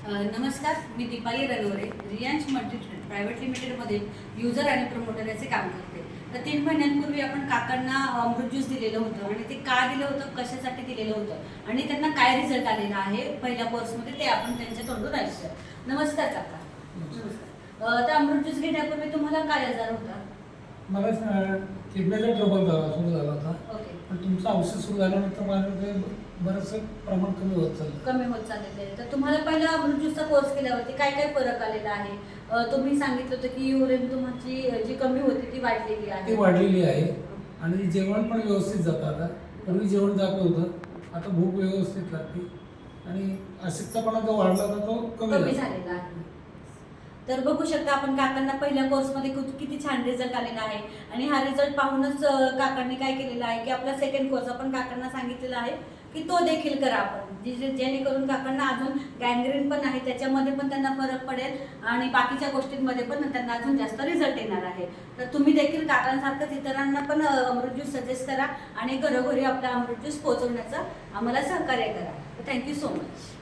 नमस्कार, मी Deepali रनवरे Riyansh multi private लिमिटेडमध्ये user आणि प्रमोटर याचे काम करते. तर 3 महिन्यांपूर्वी आपण काकांना अमृत ज्यूस दिलेलं होतं आणि ते का दिलं होतं, कशासाठी दिलेलं होतं आणि त्यांना काय रिझल्ट आलेला आहे पहिल्या कोर्समध्ये ते आपण त्यांच्या तोंडून ऐकूया. नमस्कार काका. नमस्कार. तर अमृत ज्यूस घेण्यापूर्वी तुम्हाला काय आजार होता? मला किडनीचा ट्रबल सुरू झाला होता. ओके. पण तुमचं औषध सुरू झाल्यानंतर माझं ते बरंचसं प्रमाण कमी होत चाललं. कमी होत चाललेलं आहे. तर तुम्हाला पहिला अमृत ज्यूसचा कोर्स केल्यावरती काय काय फरक आलेला आहे? तुम्ही सांगितलं होतं की युरिन तुमची जी कमी होती ती वाढलेली आहे. ती वाढलेली आहे आणि जेवण पण व्यवस्थित जातं आता. पूर्वी जेवण जात होतं, आता भूक व्यवस्थित लागते आणि अशक्तपणा जो वाढला होता तो कमी झालेला आहे. तर बघू शकता आपण काकांना पहिल्या कोर्समध्ये किती छान रिझल्ट आलेला आहे आणि हा रिझल्ट पाहूनच काकांनी काय केलेलं आहे की आपला सेकंड कोर्स आपण काकांना सांगितलेला आहे की तो देखील करा आपण, जेणेकरून काकांना अजून गँग्रीन पण आहे त्याच्यामध्ये पण त्यांना फरक पडेल आणि बाकीच्या गोष्टींमध्ये पण त्यांना अजून जास्त रिझल्ट येणार आहे. तर तुम्ही देखील काकांसारखंच इतरांना पण अमृत ज्यूस सजेस्ट करा आणि घरोघरी आपला अमृत ज्यूस पोहोचवण्याचं आम्हाला सहकार्य करा. Thank you so much.